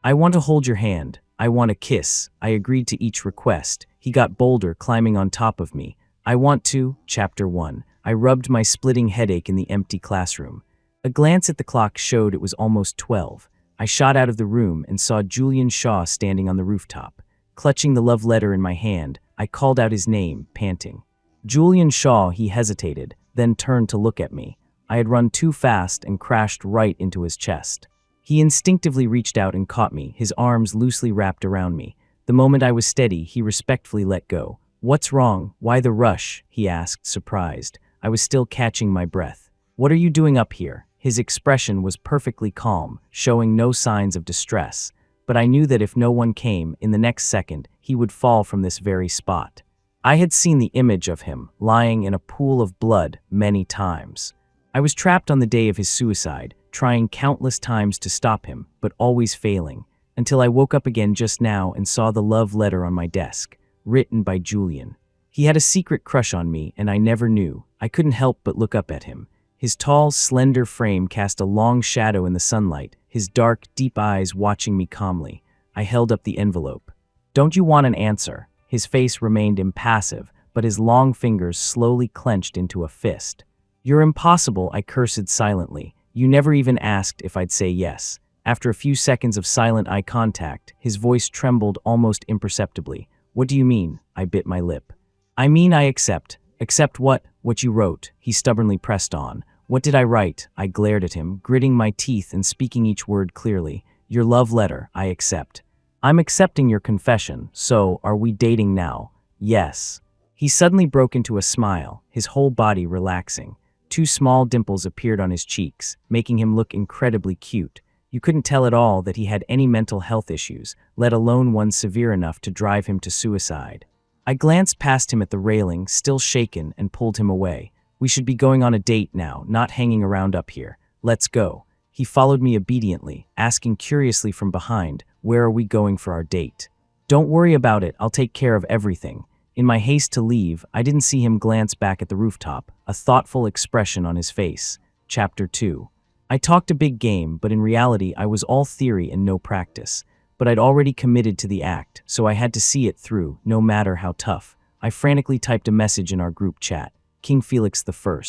I want to hold your hand. I want a kiss. I agreed to each request. He got bolder, climbing on top of me. I want to. Chapter 1. I rubbed my splitting headache in the empty classroom. A glance at the clock showed it was almost 12. I shot out of the room and saw Julian Shaw standing on the rooftop. Clutching the love letter in my hand, I called out his name, panting. Julian Shaw, he hesitated, then turned to look at me. I had run too fast and crashed right into his chest. He instinctively reached out and caught me, his arms loosely wrapped around me. The moment I was steady, he respectfully let go. "What's wrong? Why the rush?" he asked, surprised. I was still catching my breath. "What are you doing up here?" His expression was perfectly calm, showing no signs of distress. But I knew that if no one came, in the next second, he would fall from this very spot. I had seen the image of him, lying in a pool of blood, many times. I was trapped on the day of his suicide, trying countless times to stop him, but always failing, until I woke up again just now and saw the love letter on my desk, written by Julian. He had a secret crush on me, and I never knew. I couldn't help but look up at him. His tall, slender frame cast a long shadow in the sunlight, his dark, deep eyes watching me calmly. I held up the envelope. "Don't you want an answer?" His face remained impassive, but his long fingers slowly clenched into a fist. "You're impossible," I cursed silently. "You never even asked if I'd say yes." After a few seconds of silent eye contact, his voice trembled almost imperceptibly. "What do you mean?" I bit my lip. "I mean I accept." "Accept what?" "What you wrote," he stubbornly pressed on. "What did I write?" I glared at him, gritting my teeth and speaking each word clearly. "Your love letter, I accept." "I'm accepting your confession, so are we dating now?" "Yes." He suddenly broke into a smile, his whole body relaxing. Two small dimples appeared on his cheeks, making him look incredibly cute. You couldn't tell at all that he had any mental health issues, let alone one severe enough to drive him to suicide. I glanced past him at the railing, still shaken, and pulled him away. "We should be going on a date now, not hanging around up here. Let's go." He followed me obediently, asking curiously from behind, "Where are we going for our date?" "Don't worry about it, I'll take care of everything." In my haste to leave, I didn't see him glance back at the rooftop, a thoughtful expression on his face. Chapter 2. I talked a big game, but in reality I was all theory and no practice. But I'd already committed to the act, so I had to see it through, no matter how tough. I frantically typed a message in our group chat. King Felix I.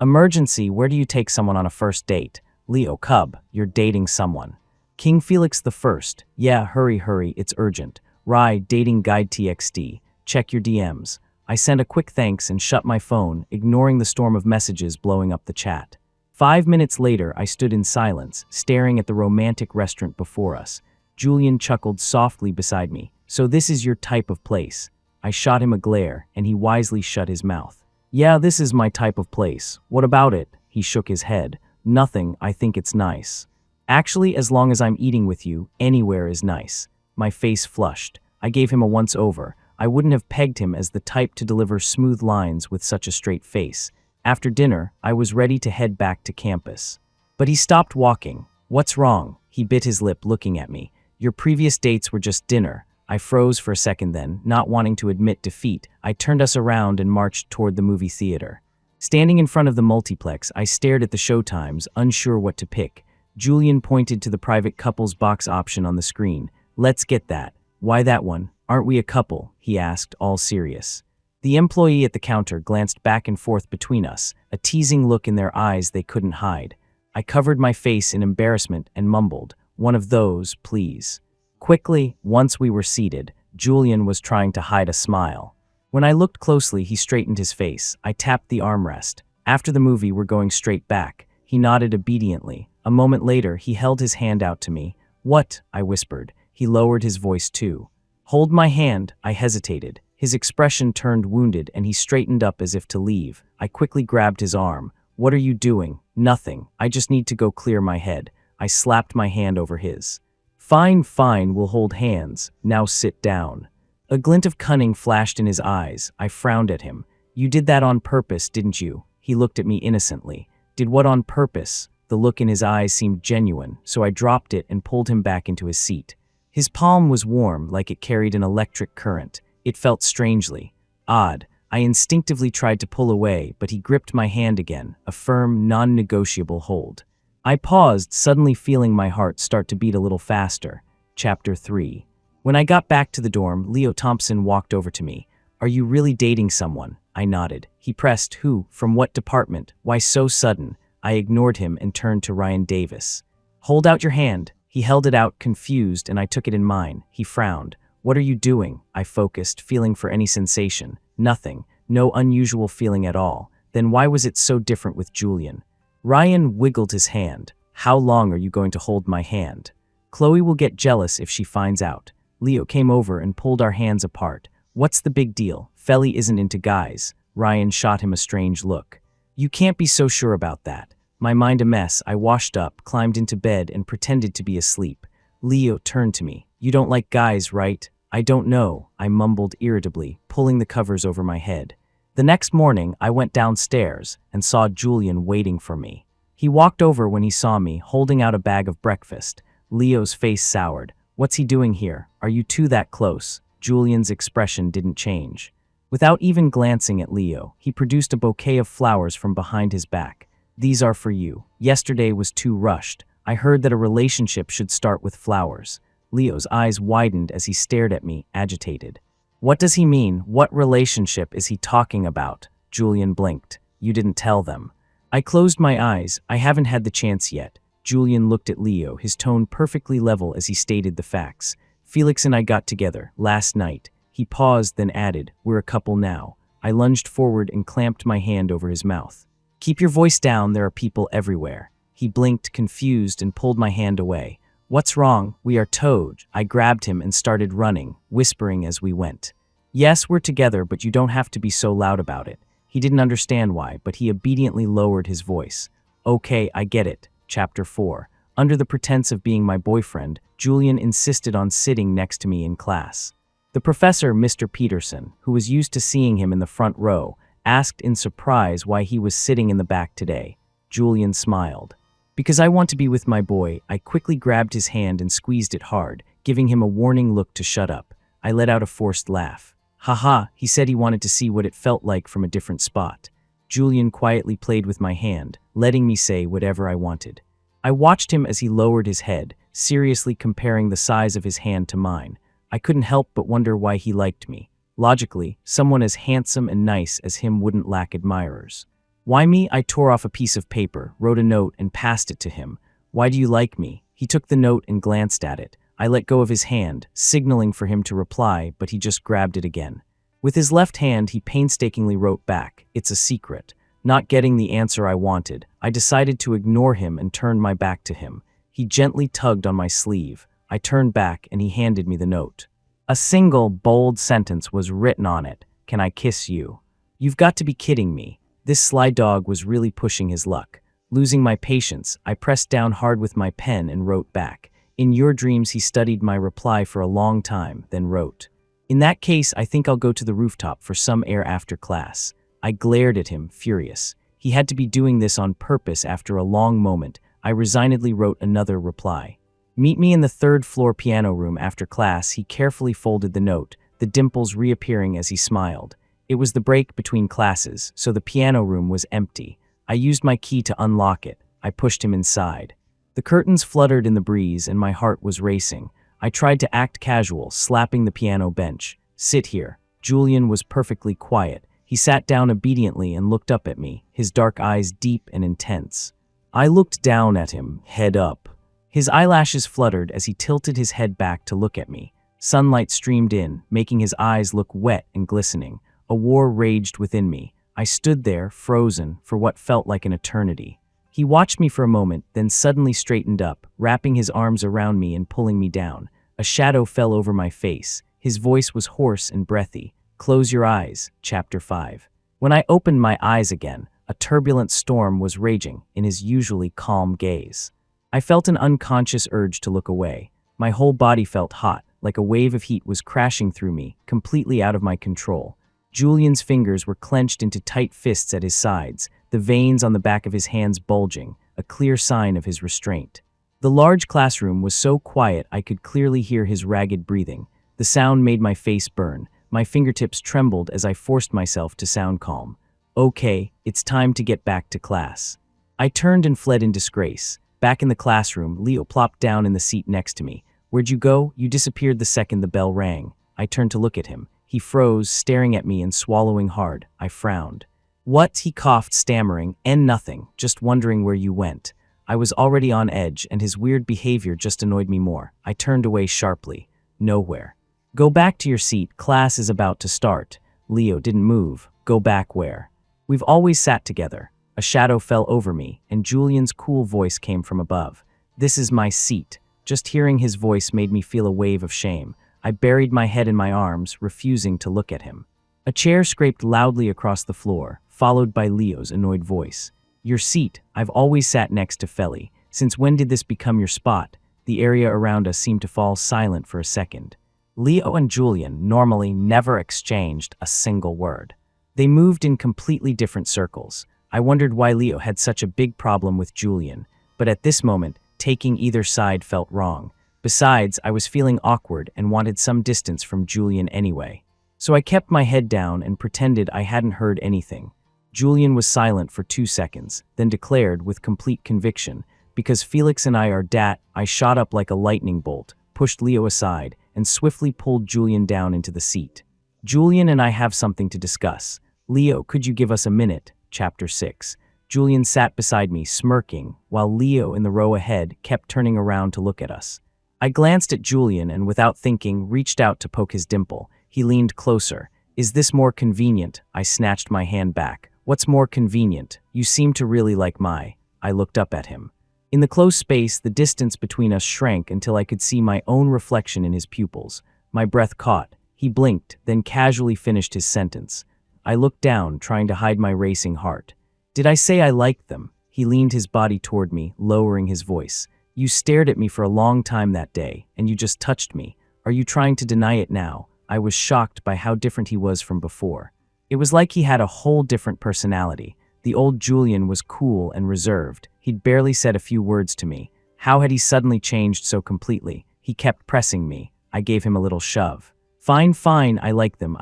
"Emergency, where do you take someone on a first date?" "Leo Cub, you're dating someone." King Felix I. "Yeah, hurry, it's urgent." "Rye, dating guide TXT. Check your DMs." I sent a quick thanks and shut my phone, ignoring the storm of messages blowing up the chat. 5 minutes later, I stood in silence, staring at the romantic restaurant before us. Julian chuckled softly beside me. "So this is your type of place?" I shot him a glare, and he wisely shut his mouth. "Yeah, this is my type of place. What about it?" He shook his head. "Nothing, I think it's nice." "Actually, as long as I'm eating with you, anywhere is nice." My face flushed. I gave him a once-over. I wouldn't have pegged him as the type to deliver smooth lines with such a straight face. After dinner, I was ready to head back to campus. But he stopped walking. "What's wrong?" He bit his lip, looking at me. "Your previous dates were just dinner." I froze for a second then, not wanting to admit defeat. I turned us around and marched toward the movie theater. Standing in front of the multiplex, I stared at the showtimes, unsure what to pick. Julian pointed to the private couples box option on the screen. "Let's get that." "Why that one? Aren't we a couple?" he asked, all serious. The employee at the counter glanced back and forth between us, a teasing look in their eyes they couldn't hide. I covered my face in embarrassment and mumbled, "One of those, please." Quickly, once we were seated, Julian was trying to hide a smile. When I looked closely, he straightened his face. I tapped the armrest. "After the movie, we're going straight back." He nodded obediently. A moment later, he held his hand out to me. "What?" I whispered. He lowered his voice too. "Hold my hand." I hesitated. His expression turned wounded and he straightened up as if to leave. I quickly grabbed his arm. "What are you doing?" "Nothing. I just need to go clear my head." I slapped my hand over his. Fine, we'll hold hands. Now sit down." A glint of cunning flashed in his eyes. I frowned at him. "You did that on purpose, didn't you?" He looked at me innocently. "Did what on purpose?" The look in his eyes seemed genuine, so I dropped it and pulled him back into his seat. His palm was warm, like it carried an electric current. It felt strangely odd. I instinctively tried to pull away, but he gripped my hand again, a firm, non-negotiable hold. I paused, suddenly feeling my heart start to beat a little faster. Chapter 3. When I got back to the dorm, Leo Thompson walked over to me. "Are you really dating someone?" I nodded. He pressed, "Who? From what department? Why so sudden?" I ignored him and turned to Ryan Davis. "Hold out your hand." He held it out, confused, and I took it in mine. He frowned. "What are you doing?" I focused, feeling for any sensation. Nothing. No unusual feeling at all. Then why was it so different with Julian? Ryan wiggled his hand. "How long are you going to hold my hand? Chloe will get jealous if she finds out." Leo came over and pulled our hands apart. "What's the big deal? Felly isn't into guys." Ryan shot him a strange look. "You can't be so sure about that." My mind a mess, I washed up, climbed into bed, and pretended to be asleep. Leo turned to me. "You don't like guys, right?" "I don't know," I mumbled irritably, pulling the covers over my head. The next morning, I went downstairs and saw Julian waiting for me. He walked over when he saw me, holding out a bag of breakfast. Leo's face soured. "What's he doing here? Are you two that close?" Julian's expression didn't change. Without even glancing at Leo, he produced a bouquet of flowers from behind his back. "These are for you. Yesterday was too rushed. I heard that a relationship should start with flowers." Leo's eyes widened as he stared at me, agitated. "What does he mean? What relationship is he talking about?" Julian blinked. "You didn't tell them." I closed my eyes. I haven't had the chance yet. Julian looked at Leo, his tone perfectly level as he stated the facts. "Felix and I got together last night." He paused, then added, "We're a couple now." I lunged forward and clamped my hand over his mouth. "Keep your voice down, there are people everywhere." He blinked, confused, and pulled my hand away. "What's wrong? We are towed." I grabbed him and started running, whispering as we went. "Yes, we're together, but you don't have to be so loud about it." He didn't understand why, but he obediently lowered his voice. "Okay, I get it." Chapter 4. Under the pretense of being my boyfriend, Julian insisted on sitting next to me in class. The professor, Mr. Peterson, who was used to seeing him in the front row, asked in surprise why he was sitting in the back today. Julian smiled. "Because I want to be with my boy." I quickly grabbed his hand and squeezed it hard, giving him a warning look to shut up. I let out a forced laugh. "Haha, he said he wanted to see what it felt like from a different spot." Julian quietly played with my hand, letting me say whatever I wanted. I watched him as he lowered his head, seriously comparing the size of his hand to mine. I couldn't help but wonder why he liked me. Logically, someone as handsome and nice as him wouldn't lack admirers. "Why me?" I tore off a piece of paper, wrote a note, and passed it to him. "Why do you like me?" He took the note and glanced at it. I let go of his hand, signaling for him to reply, but he just grabbed it again. With his left hand, he painstakingly wrote back, "It's a secret." Not getting the answer I wanted, I decided to ignore him and turned my back to him. He gently tugged on my sleeve. I turned back and he handed me the note. A single, bold sentence was written on it. "Can I kiss you?" You've got to be kidding me. This sly dog was really pushing his luck. Losing my patience, I pressed down hard with my pen and wrote back. In your dreams, he studied my reply for a long time, then wrote, "In that case, I think I'll go to the rooftop for some air after class." I glared at him, furious. He had to be doing this on purpose. After a long moment, I resignedly wrote another reply. "Meet me in the third-floor piano room after class." He carefully folded the note, the dimples reappearing as he smiled. It was the break between classes, so the piano room was empty. I used my key to unlock it. I pushed him inside. The curtains fluttered in the breeze and my heart was racing. I tried to act casual, slapping the piano bench. "Sit here." Julian was perfectly quiet. He sat down obediently and looked up at me, his dark eyes deep and intense. I looked down at him, head up. His eyelashes fluttered as he tilted his head back to look at me. Sunlight streamed in, making his eyes look wet and glistening. A war raged within me. I stood there, frozen, for what felt like an eternity. He watched me for a moment, then suddenly straightened up, wrapping his arms around me and pulling me down. A shadow fell over my face. His voice was hoarse and breathy. "Close your eyes." Chapter 5. When I opened my eyes again, a turbulent storm was raging in his usually calm gaze. I felt an unconscious urge to look away. My whole body felt hot, like a wave of heat was crashing through me, completely out of my control. Julian's fingers were clenched into tight fists at his sides, the veins on the back of his hands bulging, a clear sign of his restraint. The large classroom was so quiet I could clearly hear his ragged breathing. The sound made my face burn. My fingertips trembled as I forced myself to sound calm. "Okay, it's time to get back to class." I turned and fled in disgrace. Back in the classroom, Leo plopped down in the seat next to me. Where'd you go? You disappeared the second the bell rang. I turned to look at him. He froze, staring at me and swallowing hard. I frowned. What? He coughed, stammering, and nothing, just wondering where you went. I was already on edge, and his weird behavior just annoyed me more. I turned away sharply. Nowhere. Go back to your seat. Class is about to start. Leo didn't move. Go back where? We've always sat together. A shadow fell over me, and Julian's cool voice came from above. This is my seat. Just hearing his voice made me feel a wave of shame. I buried my head in my arms, refusing to look at him. A chair scraped loudly across the floor, followed by Leo's annoyed voice. Your seat. I've always sat next to Feli. Since when did this become your spot? The area around us seemed to fall silent for a second. Leo and Julian normally never exchanged a single word. They moved in completely different circles. I wondered why Leo had such a big problem with Julian, but at this moment, taking either side felt wrong. Besides, I was feeling awkward and wanted some distance from Julian anyway. So I kept my head down and pretended I hadn't heard anything. Julian was silent for 2 seconds, then declared with complete conviction, because Felix and I are dat. I shot up like a lightning bolt, pushed Leo aside, and swiftly pulled Julian down into the seat. Julian and I have something to discuss. Leo, could you give us a minute? Chapter 6. Julian sat beside me, smirking, while Leo in the row ahead kept turning around to look at us. I glanced at Julian and, without thinking, reached out to poke his dimple. He leaned closer. Is this more convenient? I snatched my hand back. What's more convenient? You seem to really like my... I looked up at him. In the close space, the distance between us shrank until I could see my own reflection in his pupils. My breath caught. He blinked, then casually finished his sentence. I looked down, trying to hide my racing heart. Did I say I liked them? He leaned his body toward me, lowering his voice. You stared at me for a long time that day, and you just touched me. Are you trying to deny it now? I was shocked by how different he was from before. It was like he had a whole different personality. The old Julian was cool and reserved. He'd barely said a few words to me. How had he suddenly changed so completely? He kept pressing me. I gave him a little shove. Fine, fine, I like them,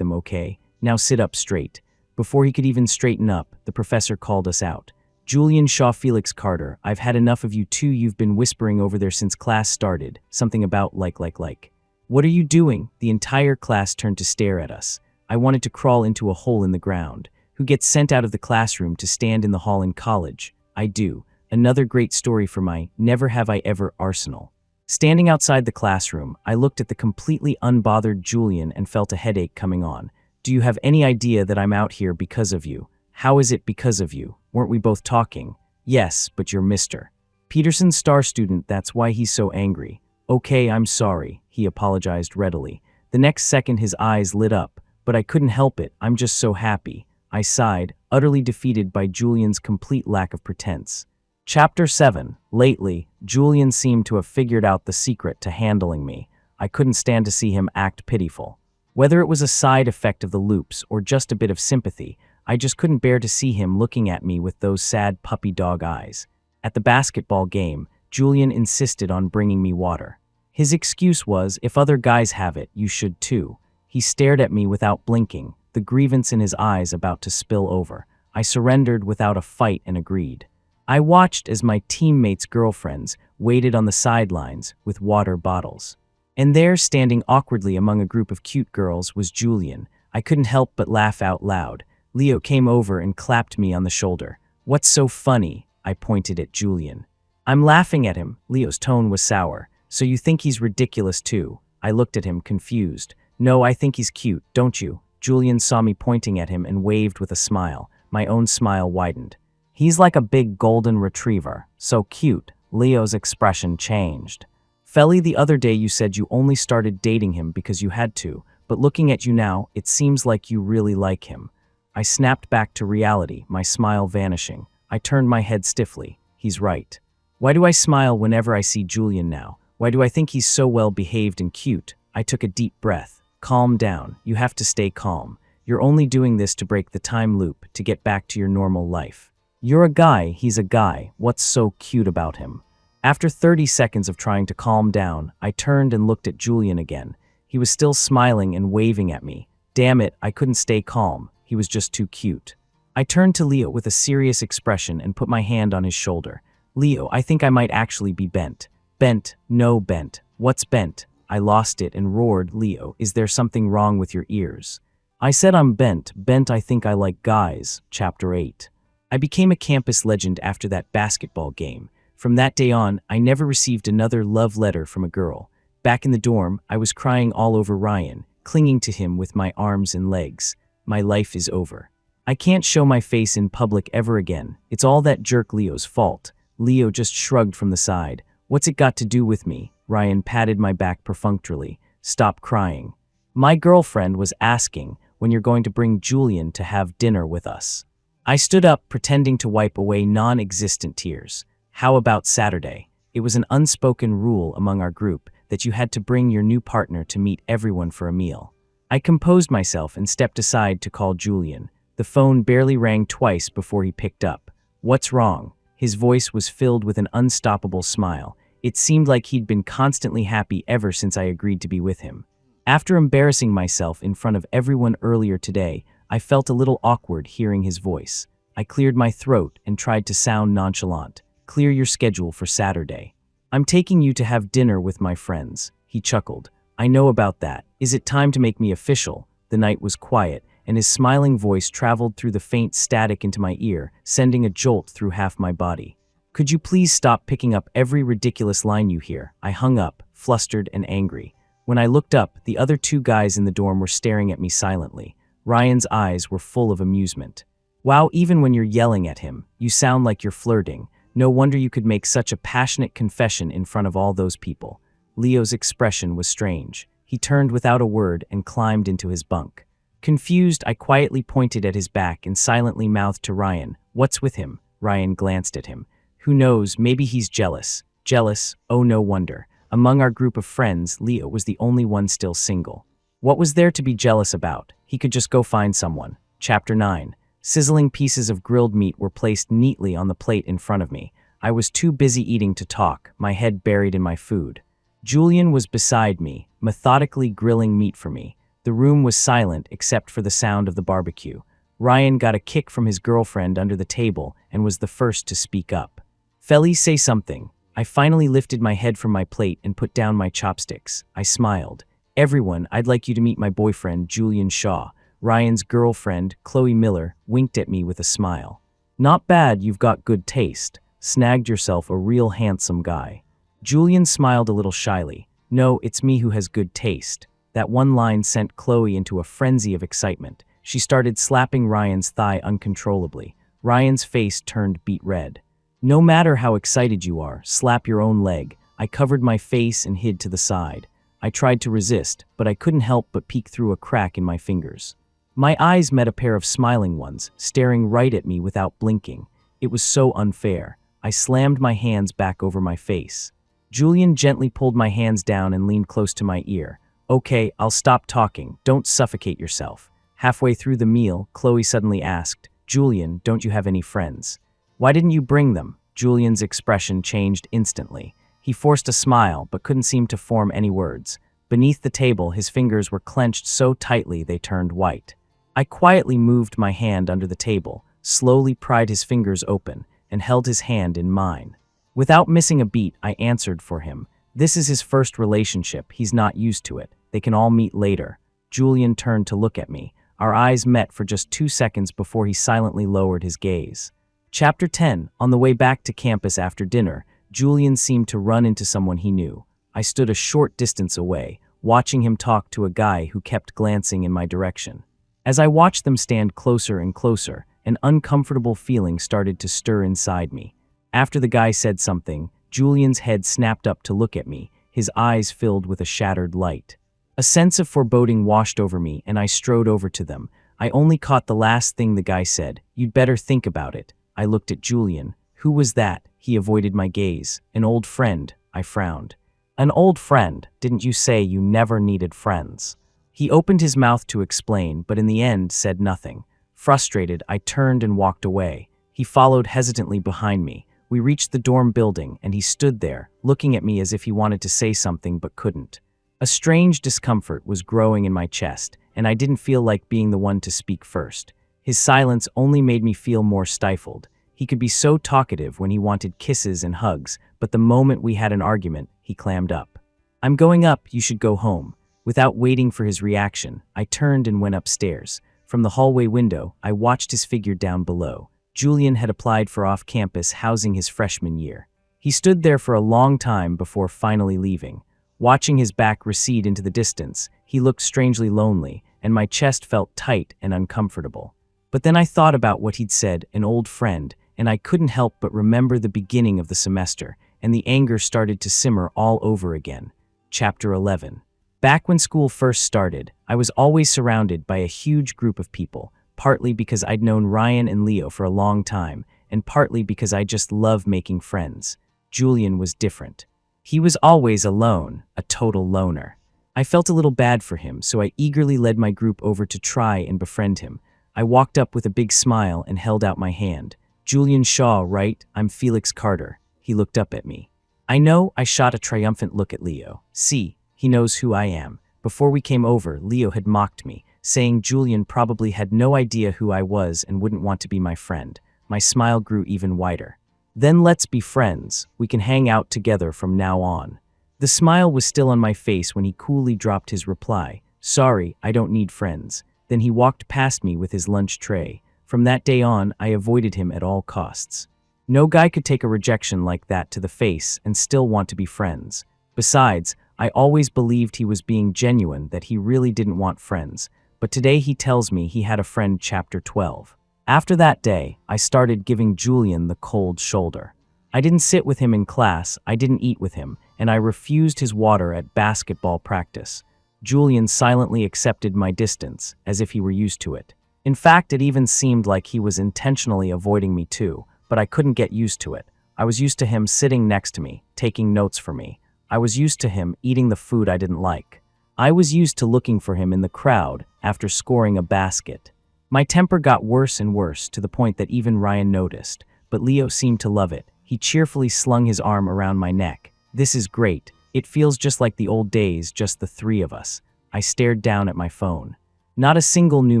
okay? Now sit up straight. Before he could even straighten up, the professor called us out. Julian Shaw Felix Carter, I've had enough of you two. You've been whispering over there since class started. Something about like. What are you doing? The entire class turned to stare at us. I wanted to crawl into a hole in the ground. Who gets sent out of the classroom to stand in the hall in college? I do. Another great story for my never have I ever arsenal. Standing outside the classroom, I looked at the completely unbothered Julian and felt a headache coming on. Do you have any idea that I'm out here because of you? How is it because of you? Weren't we both talking? Yes, but you're Mr. Peterson's star student, that's why he's so angry. Okay, I'm sorry, he apologized readily. The next second his eyes lit up, but I couldn't help it, I'm just so happy. I sighed, utterly defeated by Julian's complete lack of pretense. Chapter 7. Lately, Julian seemed to have figured out the secret to handling me. I couldn't stand to see him act pitiful. Whether it was a side effect of the loops or just a bit of sympathy, I just couldn't bear to see him looking at me with those sad puppy dog eyes. At the basketball game, Julian insisted on bringing me water. His excuse was, if other guys have it, you should too. He stared at me without blinking, the grievance in his eyes about to spill over. I surrendered without a fight and agreed. I watched as my teammates' girlfriends waited on the sidelines with water bottles. And there, standing awkwardly among a group of cute girls, was Julian. I couldn't help but laugh out loud. Leo came over and clapped me on the shoulder. What's so funny? I pointed at Julian. I'm laughing at him. Leo's tone was sour. So you think he's ridiculous too? I looked at him, confused. No, I think he's cute, don't you? Julian saw me pointing at him and waved with a smile. My own smile widened. He's like a big golden retriever. So cute. Leo's expression changed. Feli, the other day you said you only started dating him because you had to, but looking at you now, it seems like you really like him. I snapped back to reality, my smile vanishing. I turned my head stiffly. He's right. Why do I smile whenever I see Julian now? Why do I think he's so well behaved and cute? I took a deep breath. Calm down. You have to stay calm. You're only doing this to break the time loop, to get back to your normal life. You're a guy, he's a guy. What's so cute about him? After 30 seconds of trying to calm down, I turned and looked at Julian again. He was still smiling and waving at me. Damn it, I couldn't stay calm. He was just too cute. I turned to Leo with a serious expression and put my hand on his shoulder. Leo, I think I might actually be bent. Bent, no bent. What's bent? I lost it and roared, Leo, is there something wrong with your ears? I said I'm bent, I think I like guys. Chapter 8. I became a campus legend after that basketball game. From that day on, I never received another love letter from a girl. Back in the dorm, I was crying all over Ryan, clinging to him with my arms and legs. My life is over. I can't show my face in public ever again. It's all that jerk Leo's fault. Leo just shrugged from the side. What's it got to do with me? Ryan patted my back perfunctorily. Stop crying. My girlfriend was asking when you're going to bring Julian to have dinner with us. I stood up, pretending to wipe away non-existent tears. How about Saturday? It was an unspoken rule among our group that you had to bring your new partner to meet everyone for a meal. I composed myself and stepped aside to call Julian. The phone barely rang twice before he picked up. What's wrong? His voice was filled with an unstoppable smile. It seemed like he'd been constantly happy ever since I agreed to be with him. After embarrassing myself in front of everyone earlier today, I felt a little awkward hearing his voice. I cleared my throat and tried to sound nonchalant. Clear your schedule for Saturday. I'm taking you to have dinner with my friends. He chuckled. I know about that. Is it time to make me official? The night was quiet, and his smiling voice traveled through the faint static into my ear, sending a jolt through half my body. Could you please stop picking up every ridiculous line you hear? I hung up, flustered and angry. When I looked up, the other two guys in the dorm were staring at me silently. Ryan's eyes were full of amusement. Wow, even when you're yelling at him, you sound like you're flirting. No wonder you could make such a passionate confession in front of all those people. Leo's expression was strange. He turned without a word and climbed into his bunk. Confused, I quietly pointed at his back and silently mouthed to Ryan, "What's with him?" Ryan glanced at him. Who knows, maybe he's jealous. Jealous? Oh, no wonder. Among our group of friends, Leo was the only one still single. What was there to be jealous about? He could just go find someone. Chapter 9. Sizzling pieces of grilled meat were placed neatly on the plate in front of me. I was too busy eating to talk, my head buried in my food. Julian was beside me, methodically grilling meat for me. The room was silent except for the sound of the barbecue. Ryan got a kick from his girlfriend under the table and was the first to speak up. "Felly, say something." I finally lifted my head from my plate and put down my chopsticks. I smiled. "Everyone, I'd like you to meet my boyfriend, Julian Shaw." Ryan's girlfriend, Chloe Miller, winked at me with a smile. "Not bad, you've got good taste. Snagged yourself a real handsome guy." Julian smiled a little shyly. "No, it's me who has good taste." That one line sent Chloe into a frenzy of excitement. She started slapping Ryan's thigh uncontrollably. Ryan's face turned beet red. "No matter how excited you are, slap your own leg." I covered my face and hid to the side. I tried to resist, but I couldn't help but peek through a crack in my fingers. My eyes met a pair of smiling ones, staring right at me without blinking. It was so unfair. I slammed my hands back over my face. Julian gently pulled my hands down and leaned close to my ear. "Okay, I'll stop talking. Don't suffocate yourself." Halfway through the meal, Chloe suddenly asked, "Julian, don't you have any friends?" "Why didn't you bring them?" Julian's expression changed instantly. He forced a smile, but couldn't seem to form any words. Beneath the table, his fingers were clenched so tightly they turned white. I quietly moved my hand under the table, slowly pried his fingers open, and held his hand in mine. Without missing a beat, I answered for him. "This is his first relationship. He's not used to it. They can all meet later." Julian turned to look at me. Our eyes met for just 2 seconds before he silently lowered his gaze. Chapter 10. On the way back to campus after dinner, Julian seemed to run into someone he knew. I stood a short distance away, watching him talk to a guy who kept glancing in my direction. As I watched them stand closer and closer, an uncomfortable feeling started to stir inside me. After the guy said something, Julian's head snapped up to look at me, his eyes filled with a shattered light. A sense of foreboding washed over me, and I strode over to them. I only caught the last thing the guy said. "You'd better think about it." I looked at Julian. "Who was that?" He avoided my gaze. "An old friend." I frowned. "An old friend? Didn't you say you never needed friends?" He opened his mouth to explain, but in the end said nothing. Frustrated, I turned and walked away. He followed hesitantly behind me. We reached the dorm building, and he stood there, looking at me as if he wanted to say something but couldn't. A strange discomfort was growing in my chest, and I didn't feel like being the one to speak first. His silence only made me feel more stifled. He could be so talkative when he wanted kisses and hugs, but the moment we had an argument, he clammed up. I'm going up, you should go home. Without waiting for his reaction, I turned and went upstairs. From the hallway window, I watched his figure down below. Julian had applied for off-campus housing his freshman year. He stood there for a long time before finally leaving. Watching his back recede into the distance, he looked strangely lonely, and my chest felt tight and uncomfortable. But then I thought about what he'd said, an old friend, and I couldn't help but remember the beginning of the semester, and the anger started to simmer all over again. Chapter 11. Back when school first started, I was always surrounded by a huge group of people, partly because I'd known Ryan and Leo for a long time, and partly because I just love making friends. Julian was different. He was always alone, a total loner. I felt a little bad for him, so I eagerly led my group over to try and befriend him. I walked up with a big smile and held out my hand. "Julian Shaw, right? I'm Felix Carter." He looked up at me. I know, I shot a triumphant look at Leo. See, he knows who I am. Before we came over, Leo had mocked me, saying Julian probably had no idea who I was and wouldn't want to be my friend. My smile grew even wider. "Then let's be friends. We can hang out together from now on." The smile was still on my face when he coolly dropped his reply. "Sorry, I don't need friends." Then he walked past me with his lunch tray. From that day on, I avoided him at all costs. No guy could take a rejection like that to the face and still want to be friends. Besides, I always believed he was being genuine, that he really didn't want friends. But today he tells me he had a friend. Chapter 12. After that day, I started giving Julian the cold shoulder. I didn't sit with him in class, I didn't eat with him, and I refused his water at basketball practice. Julian silently accepted my distance, as if he were used to it. In fact, it even seemed like he was intentionally avoiding me too, but I couldn't get used to it. I was used to him sitting next to me, taking notes for me. I was used to him eating the food I didn't like. I was used to looking for him in the crowd after scoring a basket. My temper got worse and worse, to the point that even Ryan noticed, but Leo seemed to love it. He cheerfully slung his arm around my neck. "This is great. It feels just like the old days, just the three of us." I stared down at my phone. Not a single new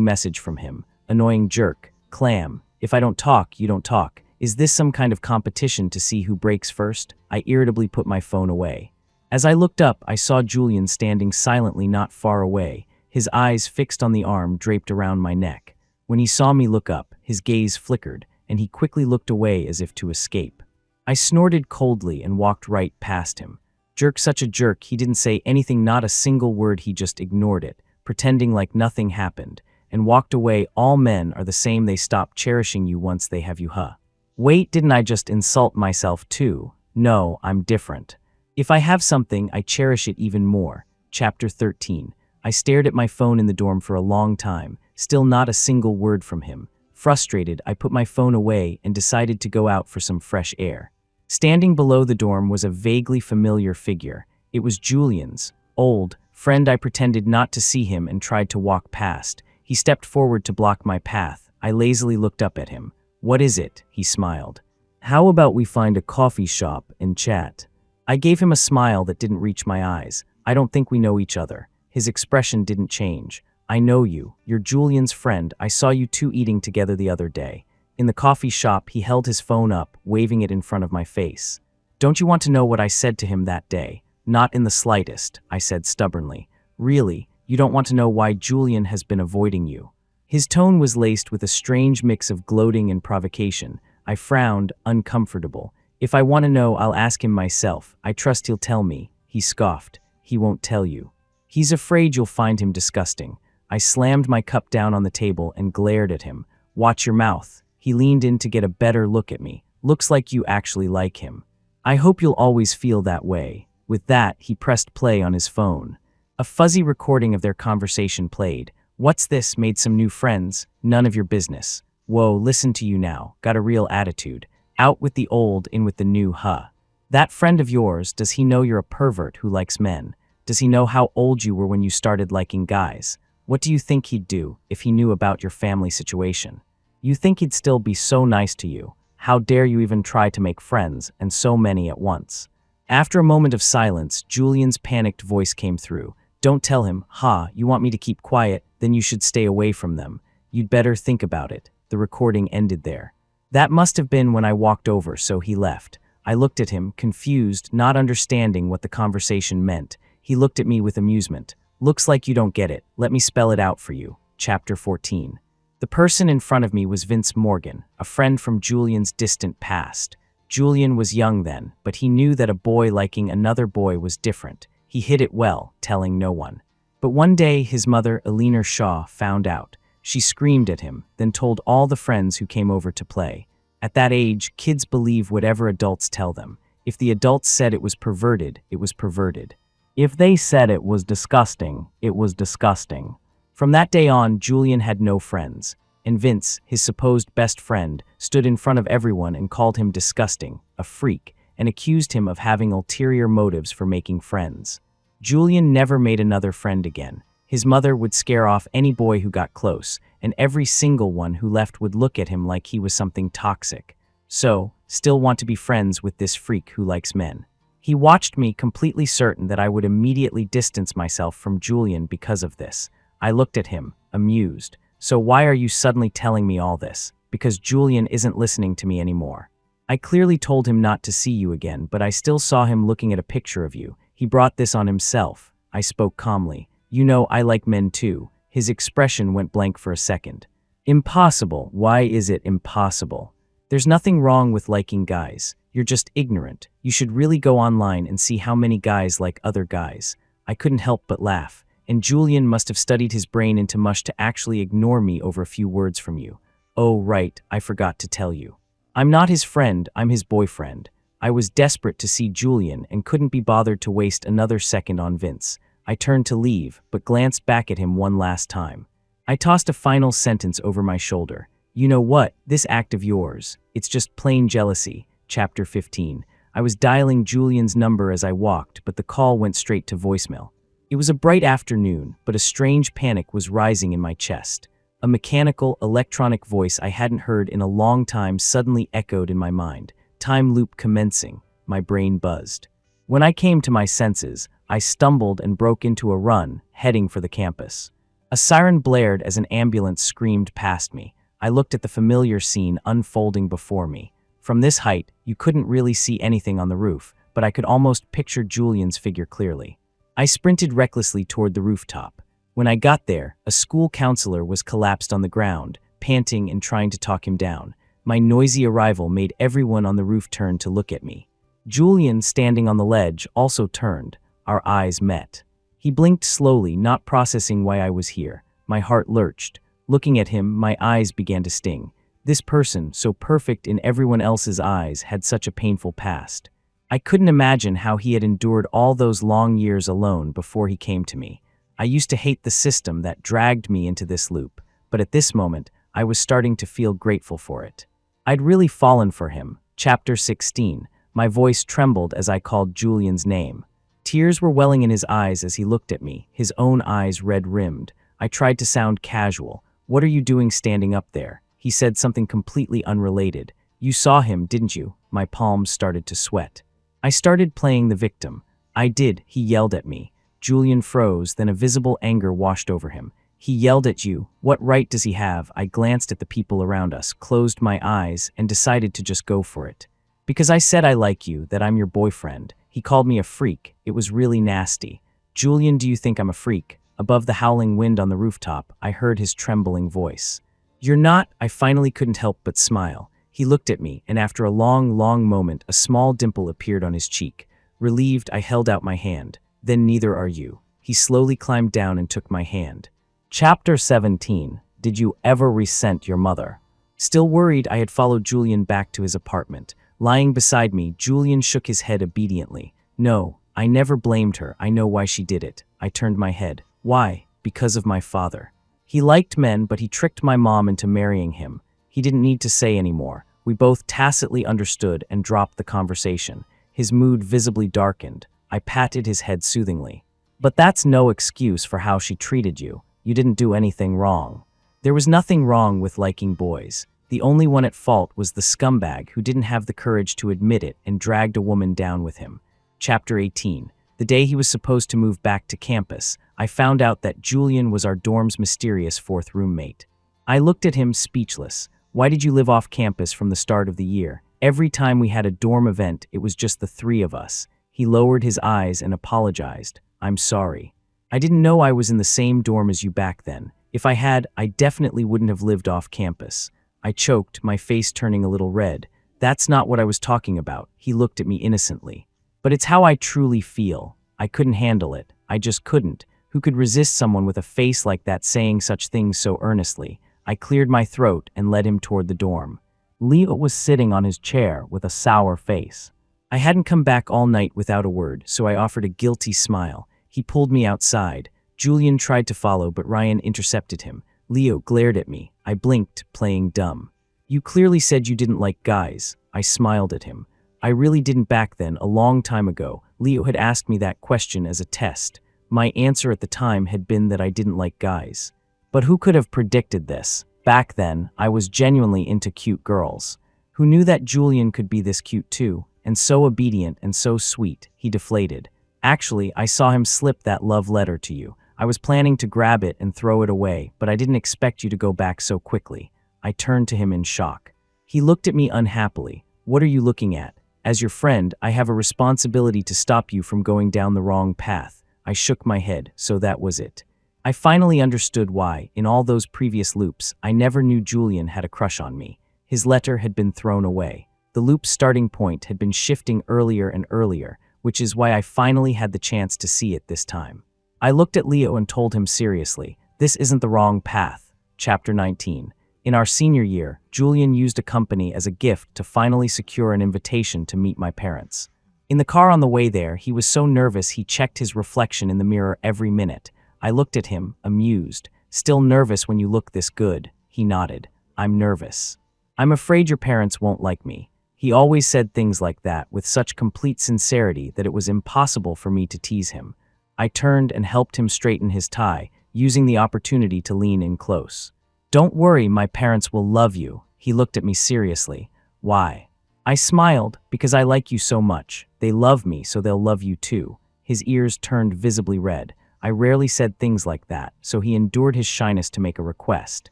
message from him. Annoying jerk. Clam. If I don't talk, you don't talk. Is this some kind of competition to see who breaks first? I irritably put my phone away. As I looked up, I saw Julian standing silently not far away, his eyes fixed on the arm draped around my neck. When he saw me look up, his gaze flickered, and he quickly looked away as if to escape. I snorted coldly and walked right past him. Jerk, such a jerk, he didn't say anything, not a single word, he just ignored it, pretending like nothing happened, and walked away. All men are the same, they stop cherishing you once they have you, huh? Wait, didn't I just insult myself too? No, I'm different. If I have something, I cherish it even more. Chapter 13. I stared at my phone in the dorm for a long time, still not a single word from him. Frustrated, I put my phone away and decided to go out for some fresh air. Standing below the dorm was a vaguely familiar figure. It was Julian's old friend. I pretended not to see him and tried to walk past. He stepped forward to block my path. I lazily looked up at him. "What is it?" he smiled. "How about we find a coffee shop and chat?" I gave him a smile that didn't reach my eyes. "I don't think we know each other." His expression didn't change. "I know you. You're Julian's friend. I saw you two eating together the other day." In the coffee shop, he held his phone up, waving it in front of my face. "Don't you want to know what I said to him that day?" "Not in the slightest," I said stubbornly. "Really? You don't want to know why Julian has been avoiding you?" His tone was laced with a strange mix of gloating and provocation. I frowned, uncomfortable. "If I want to know, I'll ask him myself. I trust he'll tell me." He scoffed. "He won't tell you. He's afraid you'll find him disgusting." I slammed my cup down on the table and glared at him. "Watch your mouth." He leaned in to get a better look at me. "Looks like you actually like him. I hope you'll always feel that way." With that, he pressed play on his phone. A fuzzy recording of their conversation played. "What's this? Made some new friends? None of your business." "Whoa, listen to you now. Got a real attitude. Out with the old, in with the new, huh? That friend of yours, does he know you're a pervert who likes men? Does he know how old you were when you started liking guys? What do you think he'd do if he knew about your family situation? You think he'd still be so nice to you? How dare you even try to make friends, and so many at once?" After a moment of silence, Julian's panicked voice came through. "Don't tell him. Ha, you want me to keep quiet? Then you should stay away from them. You'd better think about it." The recording ended there. That must have been when I walked over, so he left. I looked at him, confused, not understanding what the conversation meant. He looked at me with amusement. Looks like you don't get it. Let me spell it out for you. Chapter 14. The person in front of me was Vince Morgan, a friend from Julian's distant past. Julian was young then, but he knew that a boy liking another boy was different. He hid it well, telling no one. But one day, his mother, Eleanor Shaw, found out. She screamed at him, then told all the friends who came over to play. At that age, kids believe whatever adults tell them. If the adults said it was perverted, it was perverted. If they said it was disgusting, it was disgusting. From that day on, Julian had no friends. And Vince, his supposed best friend, stood in front of everyone and called him disgusting, a freak, and accused him of having ulterior motives for making friends. Julian never made another friend again. His mother would scare off any boy who got close, and every single one who left would look at him like he was something toxic. So, still want to be friends with this freak who likes men. He watched me, completely certain that I would immediately distance myself from Julian because of this. I looked at him, amused. So why are you suddenly telling me all this? Because Julian isn't listening to me anymore. I clearly told him not to see you again, but I still saw him looking at a picture of you. He brought this on himself. I spoke calmly. You know I like men too. His expression went blank for a second. Impossible. Why is it impossible? There's nothing wrong with liking guys. You're just ignorant. You should really go online and see how many guys like other guys. I couldn't help but laugh. And Julian must have studied his brain into mush to actually ignore me over a few words from you. Oh, right, I forgot to tell you. I'm not his friend, I'm his boyfriend. I was desperate to see Julian and couldn't be bothered to waste another second on Vince. I turned to leave, but glanced back at him one last time. I tossed a final sentence over my shoulder. You know what? This act of yours, it's just plain jealousy. Chapter 15. I was dialing Julian's number as I walked, but the call went straight to voicemail. It was a bright afternoon, but a strange panic was rising in my chest. A mechanical, electronic voice I hadn't heard in a long time suddenly echoed in my mind. Time loop commencing. My brain buzzed. When I came to my senses, I stumbled and broke into a run, heading for the campus. A siren blared as an ambulance screamed past me. I looked at the familiar scene unfolding before me. From this height, you couldn't really see anything on the roof, but I could almost picture Julian's figure clearly. I sprinted recklessly toward the rooftop. When I got there, a school counselor was collapsed on the ground, panting and trying to talk him down. My noisy arrival made everyone on the roof turn to look at me. Julian, standing on the ledge, also turned. Our eyes met. He blinked slowly, not processing why I was here. My heart lurched. Looking at him, my eyes began to sting. This person, so perfect in everyone else's eyes, had such a painful past. I couldn't imagine how he had endured all those long years alone before he came to me. I used to hate the system that dragged me into this loop, but at this moment, I was starting to feel grateful for it. I'd really fallen for him. Chapter 16. My voice trembled as I called Julian's name. Tears were welling in his eyes as he looked at me, his own eyes red-rimmed. I tried to sound casual. What are you doing standing up there? He said something completely unrelated. You saw him, didn't you? My palms started to sweat. I started playing the victim. I did, he yelled at me. Julian froze, then a visible anger washed over him. He yelled at you. What right does he have? I glanced at the people around us, closed my eyes, and decided to just go for it. Because I said I like you, that I'm your boyfriend. He called me a freak. It was really nasty. Julian, do you think I'm a freak? Above the howling wind on the rooftop, I heard his trembling voice. You're not. I finally couldn't help but smile. He looked at me, and after a long moment, a small dimple appeared on his cheek. Relieved, I held out my hand. Then neither are you. He slowly climbed down and took my hand. Chapter 17. Did you ever resent your mother? Still worried, I had followed Julian back to his apartment. Lying beside me, Julian shook his head obediently. No, I never blamed her. I know why she did it. I turned my head. Why? Because of my father. He liked men, but he tricked my mom into marrying him. He didn't need to say anymore. We both tacitly understood and dropped the conversation. His mood visibly darkened. I patted his head soothingly. But that's no excuse for how she treated you. You didn't do anything wrong. There was nothing wrong with liking boys. The only one at fault was the scumbag who didn't have the courage to admit it and dragged a woman down with him. Chapter 18. The day he was supposed to move back to campus, I found out that Julian was our dorm's mysterious fourth roommate. I looked at him speechless. Why did you live off campus from the start of the year? Every time we had a dorm event, it was just the three of us. He lowered his eyes and apologized. I'm sorry. I didn't know I was in the same dorm as you back then. If I had, I definitely wouldn't have lived off campus. I choked, my face turning a little red. That's not what I was talking about. He looked at me innocently. But it's how I truly feel. I couldn't handle it. I just couldn't. Who could resist someone with a face like that saying such things so earnestly? I cleared my throat and led him toward the dorm. Leo was sitting on his chair with a sour face. I hadn't come back all night without a word, so I offered a guilty smile. He pulled me outside. Julian tried to follow, but Ryan intercepted him. Leo glared at me. I blinked, playing dumb. You clearly said you didn't like guys. I smiled at him. I really didn't back then, a long time ago. Leo had asked me that question as a test. My answer at the time had been that I didn't like guys. But who could have predicted this? Back then, I was genuinely into cute girls. Who knew that Julian could be this cute too? And so obedient and so sweet, he deflated. Actually, I saw him slip that love letter to you. I was planning to grab it and throw it away, but I didn't expect you to go back so quickly. I turned to him in shock. He looked at me unhappily. What are you looking at? As your friend, I have a responsibility to stop you from going down the wrong path. I shook my head, so that was it. I finally understood why, in all those previous loops, I never knew Julian had a crush on me. His letter had been thrown away. The loop's starting point had been shifting earlier and earlier, which is why I finally had the chance to see it this time. I looked at Leo and told him seriously, this isn't the wrong path. Chapter 19. In our senior year, Julian used a company as a gift to finally secure an invitation to meet my parents. In the car on the way there, he was so nervous he checked his reflection in the mirror every minute. I looked at him, amused. Still nervous when you look this good? He nodded. I'm nervous. I'm afraid your parents won't like me. He always said things like that with such complete sincerity that it was impossible for me to tease him. I turned and helped him straighten his tie, using the opportunity to lean in close. Don't worry, my parents will love you. He looked at me seriously. Why? I smiled, because I like you so much. They love me, so they'll love you too. His ears turned visibly red. I rarely said things like that, so he endured his shyness to make a request.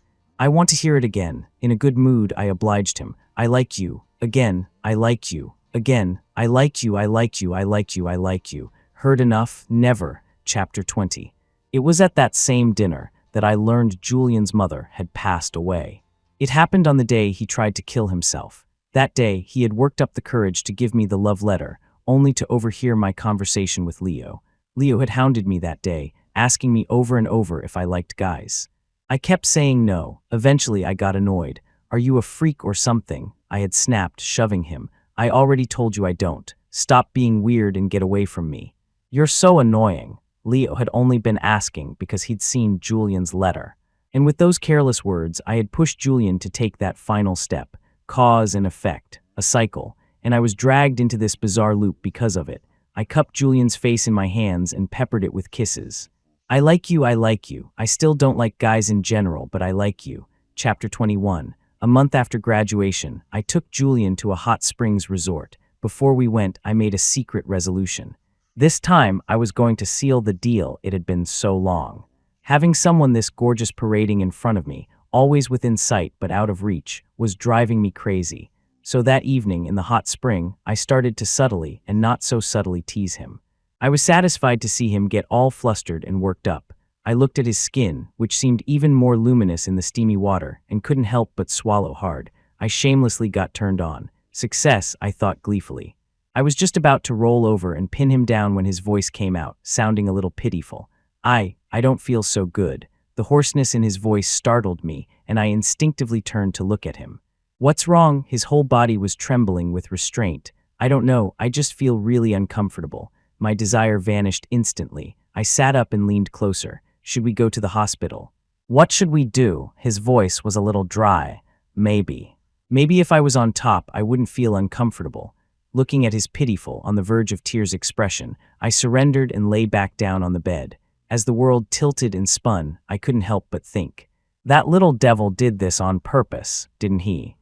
I want to hear it again. In a good mood, I obliged him. I like you. Again, I like you. Again, I like you, I like you, I like you, I like you. Heard enough? Never. Chapter 20. It was at that same dinner that I learned Julian's mother had passed away. It happened on the day he tried to kill himself. That day, he had worked up the courage to give me the love letter, only to overhear my conversation with Leo. Leo had hounded me that day, asking me over and over if I liked guys. I kept saying no. Eventually, I got annoyed. Are you a freak or something? I had snapped, shoving him. I already told you I don't. Stop being weird and get away from me. You're so annoying. Leo had only been asking because he'd seen Julian's letter. And with those careless words, I had pushed Julian to take that final step. Cause and effect. A cycle. And I was dragged into this bizarre loop because of it. I cupped Julian's face in my hands and peppered it with kisses. I like you, I like you. I still don't like guys in general, but I like you. Chapter 21. A month after graduation, I took Julian to a hot springs resort. Before we went, I made a secret resolution. This time, I was going to seal the deal. It had been so long. Having someone this gorgeous parading in front of me, always within sight but out of reach, was driving me crazy. So that evening in the hot spring, I started to subtly and not so subtly tease him. I was satisfied to see him get all flustered and worked up. I looked at his skin, which seemed even more luminous in the steamy water, and couldn't help but swallow hard. I shamelessly got turned on. Success, I thought gleefully. I was just about to roll over and pin him down when his voice came out, sounding a little pitiful. I don't feel so good. The hoarseness in his voice startled me, and I instinctively turned to look at him. What's wrong? His whole body was trembling with restraint. I don't know, I just feel really uncomfortable. My desire vanished instantly. I sat up and leaned closer. Should we go to the hospital? What should we do? His voice was a little dry. Maybe. Maybe if I was on top, I wouldn't feel uncomfortable. Looking at his pitiful, on the verge of tears expression, I surrendered and lay back down on the bed. As the world tilted and spun, I couldn't help but think. That little devil did this on purpose, didn't he?